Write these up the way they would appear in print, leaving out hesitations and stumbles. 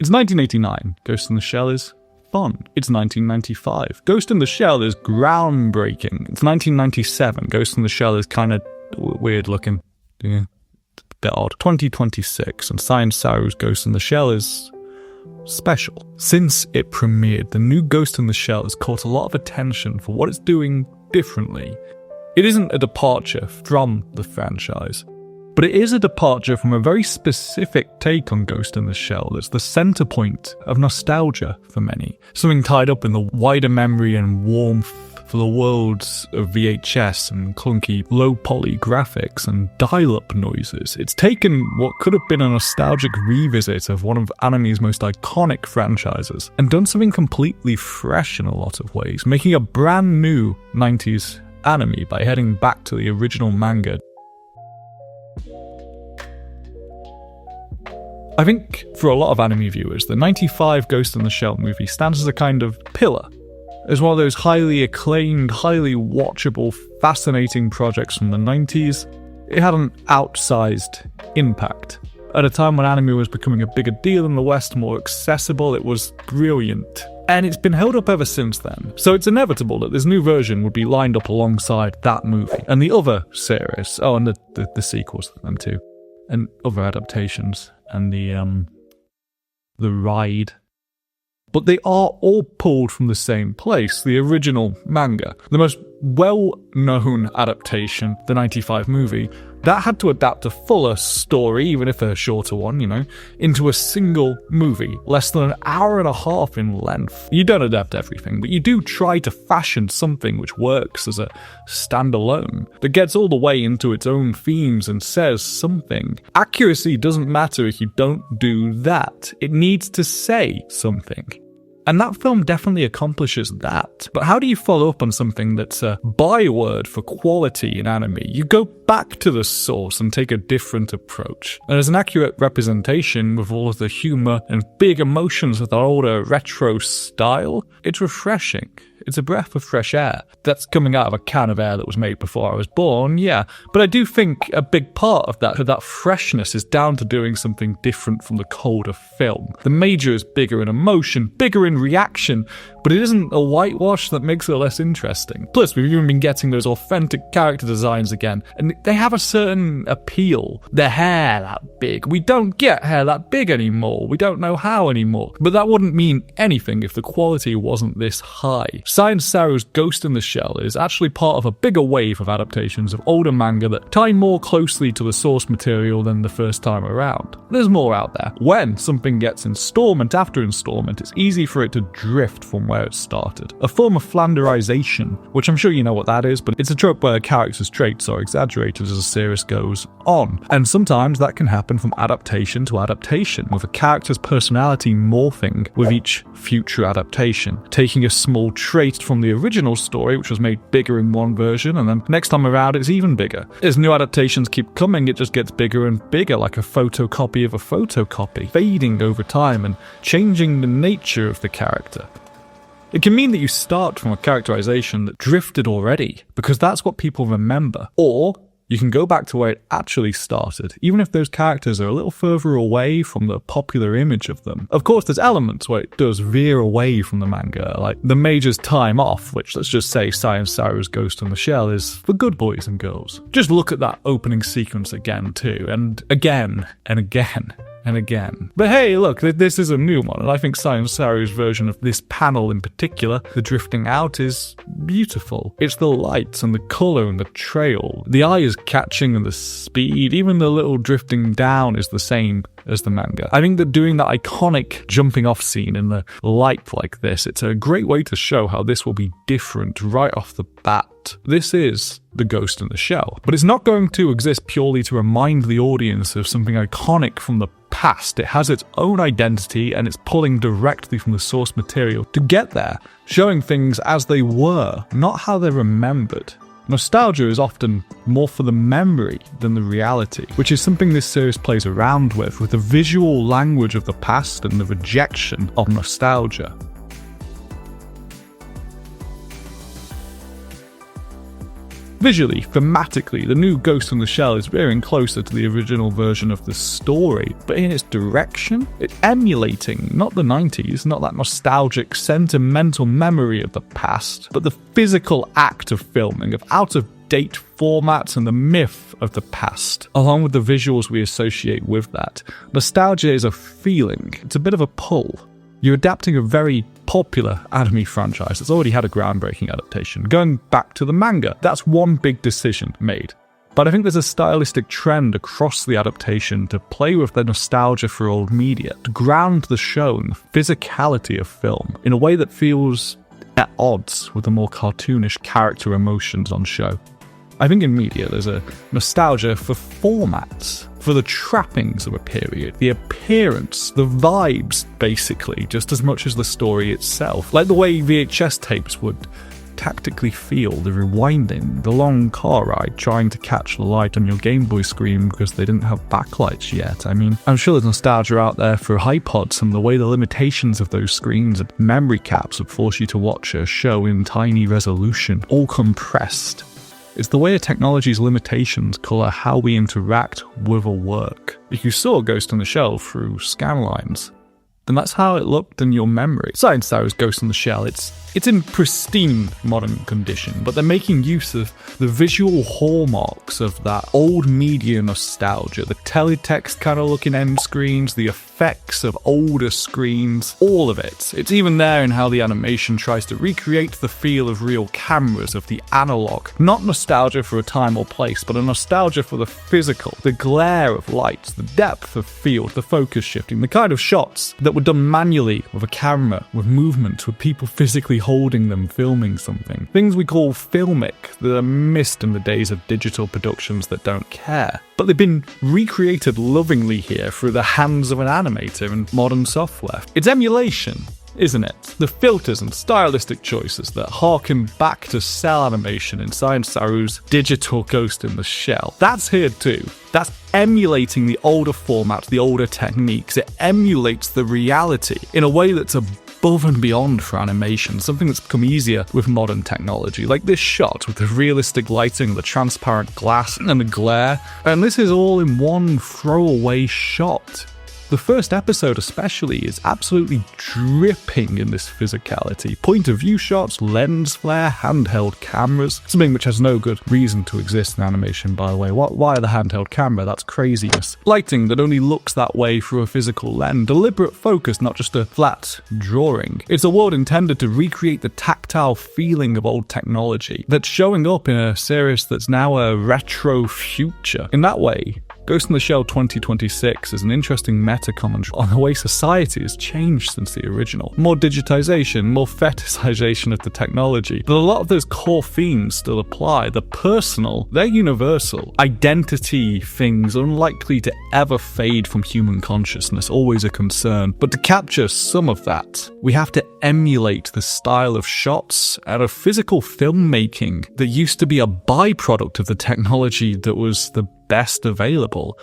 It's 1989. Ghost in the Shell is fun. It's 1995. Ghost in the Shell is groundbreaking. It's 1997. Ghost in the Shell is kind of weird looking. Yeah, it's a bit odd. 2026, and Saru's Ghost in the Shell is special. Since it premiered, the new Ghost in the Shell has caught a lot of attention for what it's doing differently. It isn't a departure from the franchise, but it is a departure from a very specific take on Ghost in the Shell that's the center point of nostalgia for many. Something tied up in the wider memory and warmth for the worlds of VHS and clunky low-poly graphics and dial-up noises. It's taken what could have been a nostalgic revisit of one of anime's most iconic franchises and done something completely fresh in a lot of ways, making a brand new 90s anime by heading back to the original manga. I think for a lot of anime viewers, the 95 Ghost in the Shell movie stands as a kind of pillar, as one of those highly acclaimed, highly watchable, fascinating projects from the 90s. It had an outsized impact. At a time when anime was becoming a bigger deal in the West, more accessible, it was brilliant. And it's been held up ever since then. So it's inevitable that this new version would be lined up alongside that movie and the other series. Oh, and the sequels to them too. And other adaptations. And the ride. But they are all pulled from the same place, the original manga. The most well-known adaptation, the 95 movie, that had to adapt a fuller story, even if a shorter one, into a single movie, less than an hour and a half in length. You don't adapt everything, but you do try to fashion something which works as a standalone, that gets all the way into its own themes and says something. Accuracy doesn't matter if you don't do that. It needs to say something. And that film definitely accomplishes that. But how do you follow up on something that's a byword for quality in anime? You go back to the source and take a different approach. And as an accurate representation with all of the humour and big emotions of the older retro style, it's refreshing. It's a breath of fresh air. That's coming out of a can of air that was made before I was born, yeah. But I do think a big part of that freshness is down to doing something different from the colder film. The major is bigger in emotion, bigger in reaction, but it isn't a whitewash that makes it less interesting. Plus, we've even been getting those authentic character designs again, and they have a certain appeal. Their hair that big. We don't get hair that big anymore. We don't know how anymore. But that wouldn't mean anything if the quality wasn't this high. Saru's Ghost in the Shell is actually part of a bigger wave of adaptations of older manga that tie more closely to the source material than the first time around. There's more out there. When something gets installment after installment, it's easy for it to drift from where it started. A form of flanderization, which I'm sure you know what that is, but it's a trope where a character's traits are exaggerated as a series goes on. And sometimes that can happen from adaptation to adaptation, with a character's personality morphing with each future adaptation, taking a small trait from the original story, which was made bigger in one version, and then next time around it's even bigger. As new adaptations keep coming, it just gets bigger and bigger, like a photocopy of a photocopy, fading over time and changing the nature of the character. It can mean that you start from a characterization that drifted already, because that's what people remember, or you can go back to where it actually started, even if those characters are a little further away from the popular image of them. Of course, there's elements where it does veer away from the manga, like the major's time off, which, let's just say, Saru's Ghost in the Shell is for good boys and girls. Just look at that opening sequence again, too, and again, and again. And again. But hey, look, this is a new one, and I think Saru's version of this panel in particular, the drifting out, is beautiful. It's the lights and the colour and the trail. The eye is catching and the speed, even the little drifting down is the same as the manga. I think that doing that iconic jumping off scene in the light like this, it's a great way to show how this will be different right off the bat. This is the Ghost in the Shell, but it's not going to exist purely to remind the audience of something iconic from the past. It has its own identity, and it's pulling directly from the source material to get there, showing things as they were, not how they're remembered. Nostalgia is often more for the memory than the reality, which is something this series plays around with the visual language of the past and the rejection of nostalgia. Visually, thematically, the new Ghost in the Shell is veering closer to the original version of the story, but in its direction, it's emulating not the 90s, not that nostalgic, sentimental memory of the past, but the physical act of filming, of out-of-date formats and the myth of the past, along with the visuals we associate with that. Nostalgia is a feeling, it's a bit of a pull. You're adapting a very popular anime franchise that's already had a groundbreaking adaptation, going back to the manga. That's one big decision made. But I think there's a stylistic trend across the adaptation to play with the nostalgia for old media, to ground the show in the physicality of film in a way that feels at odds with the more cartoonish character emotions on show. I think in media there's a nostalgia for formats, for the trappings of a period, the appearance, the vibes, basically, just as much as the story itself. Like the way VHS tapes would tactically feel, the rewinding, the long car ride trying to catch the light on your Game Boy screen because they didn't have backlights yet. I mean, I'm sure there's nostalgia out there for iPods and the way the limitations of those screens and memory caps would force you to watch a show in tiny resolution, all compressed. It's the way a technology's limitations colour how we interact with a work. If you saw Ghost in the Shell through scanlines, then that's how it looked in your memory. Besides Saru's Ghost in the Shell, it's in pristine modern condition, but they're making use of the visual hallmarks of that old media nostalgia, the teletext kind of looking end screens, the effects of older screens, all of it. It's even there in how the animation tries to recreate the feel of real cameras, of the analog. Not nostalgia for a time or place, but a nostalgia for the physical, the glare of lights, the depth of field, the focus shifting, the kind of shots that were done manually with a camera, with movement, with people physically holding them, filming something. Things we call filmic that are missed in the days of digital productions that don't care. But they've been recreated lovingly here through the hands of an animator and modern software. It's emulation, isn't it? The filters and stylistic choices that harken back to cell animation inside Saru's digital Ghost in the Shell. That's here too. That's emulating the older format, the older techniques. It emulates the reality in a way that's above and beyond for animation, something that's become easier with modern technology, like this shot with the realistic lighting, the transparent glass and the glare. And this is all in one throwaway shot. The first episode especially is absolutely dripping in this physicality. Point of view shots, lens flare, handheld cameras, something which has no good reason to exist in animation, by the way. Why the handheld camera? That's craziness. Lighting that only looks that way through a physical lens. Deliberate focus, not just a flat drawing. It's a world intended to recreate the tactile feeling of old technology that's showing up in a series that's now a retro future. In that way, Ghost in the Shell 2026 is an interesting meta-commentary on the way society has changed since the original. More digitization, more fetishization of the technology. But a lot of those core themes still apply. The personal, they're universal. Identity things unlikely to ever fade from human consciousness, always a concern. But to capture some of that, we have to emulate the style of shots and of physical filmmaking that used to be a byproduct of the technology that was the best available.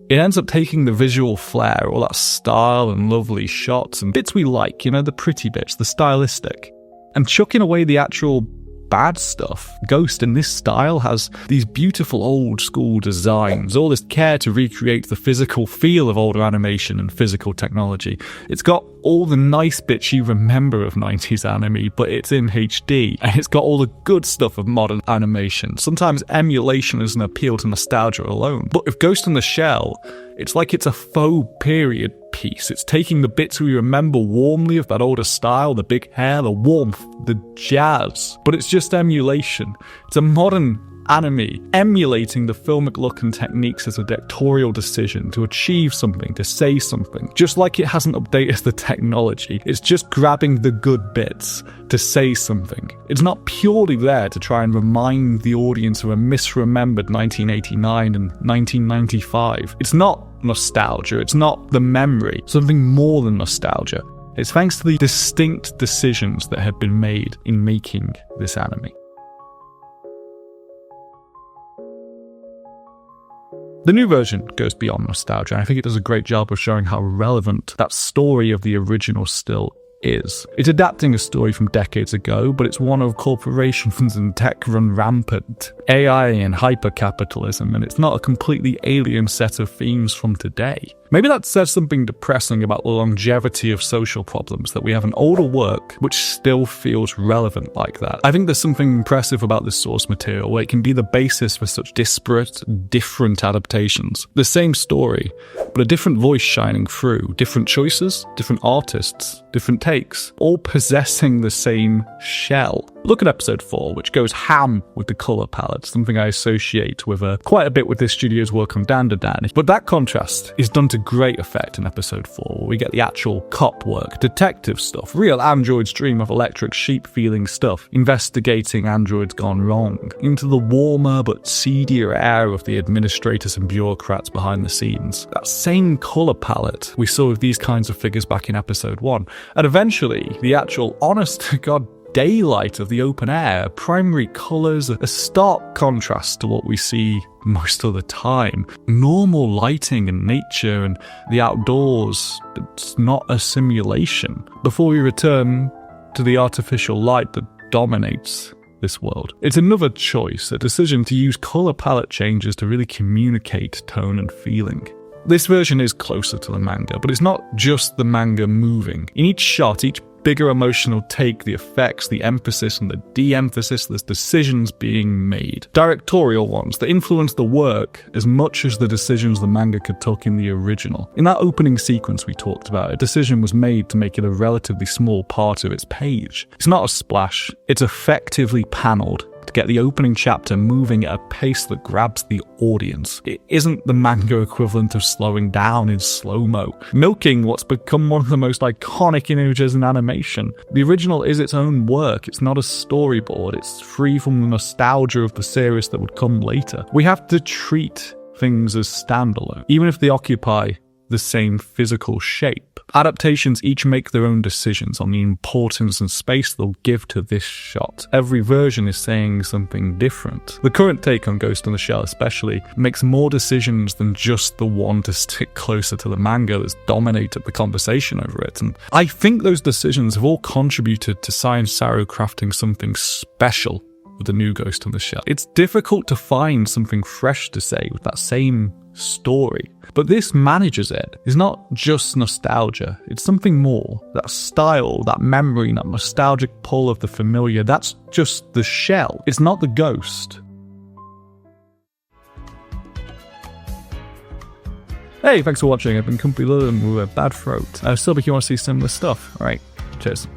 It ends up taking the visual flair, all that style and lovely shots and bits we like, the pretty bits, the stylistic, and chucking away the actual bad stuff. Ghost in this style has these beautiful old school designs, all this care to recreate the physical feel of older animation and physical technology. It's got all the nice bits you remember of 90s anime, but it's in HD, and it's got all the good stuff of modern animation. Sometimes emulation is an appeal to nostalgia alone, but with Ghost in the Shell, it's like it's a faux period piece. It's taking the bits we remember warmly of that older style, the big hair, the warmth, the jazz, but it's just emulation. It's a modern anime emulating the filmic look and techniques as a directorial decision to achieve something, to say something. Just like it hasn't updated the technology, it's just grabbing the good bits to say something. It's not purely there to try and remind the audience of a misremembered 1989 and 1995. It's not nostalgia, it's not the memory, something more than nostalgia. It's thanks to the distinct decisions that have been made in making this anime. The new version goes beyond nostalgia, and I think it does a great job of showing how relevant that story of the original still is. It's adapting a story from decades ago, but it's one of corporations and tech run rampant, AI and hyper-capitalism, and it's not a completely alien set of themes from today. Maybe that says something depressing about the longevity of social problems, that we have an older work which still feels relevant like that. I think there's something impressive about this source material, where it can be the basis for such disparate, different adaptations. The same story, but a different voice shining through, different choices, different artists, different takes, all possessing the same shell. Look at episode 4, which goes ham with the colour palette, something I associate with quite a bit with this studio's work on Dandadan. But that contrast is done to great effect in episode 4, where we get the actual cop work, detective stuff, real android's dream of electric sheep feeling stuff, investigating androids gone wrong, into the warmer but seedier air of the administrators and bureaucrats behind the scenes. That same colour palette we saw with these kinds of figures back in episode 1, and eventually the actual honest-to-God daylight of the open air, primary colours, a stark contrast to what we see most of the time. Normal lighting in nature and the outdoors, it's not a simulation. Before we return to the artificial light that dominates this world. It's another choice, a decision to use colour palette changes to really communicate tone and feeling. This version is closer to the manga, but it's not just the manga moving. In each shot, each bigger emotional take, the effects, the emphasis and the de-emphasis, there's decisions being made. Directorial ones that influence the work as much as the decisions the mangaka took in the original. In that opening sequence we talked about, a decision was made to make it a relatively small part of its page. It's not a splash, it's effectively panelled to get the opening chapter moving at a pace that grabs the audience. It isn't the manga equivalent of slowing down in slow-mo, milking what's become one of the most iconic images in animation. The original is its own work, it's not a storyboard, it's free from the nostalgia of the series that would come later. We have to treat things as standalone, even if they occupy the same physical shape. Adaptations each make their own decisions on the importance and space they'll give to this shot. Every version is saying something different. The current take on Ghost in the Shell especially makes more decisions than just the one to stick closer to the manga that's dominated the conversation over it. And I think those decisions have all contributed to Saru crafting something special with the new Ghost in the Shell. It's difficult to find something fresh to say with that same story, but this manages it. It's not just nostalgia, it's something more. That style, that memory, that nostalgic pull of the familiar, that's just the shell. It's not the ghost. Hey, thanks for watching. I've been Comfy Lilin with a bad throat. Still, if you want to see similar stuff, alright, cheers.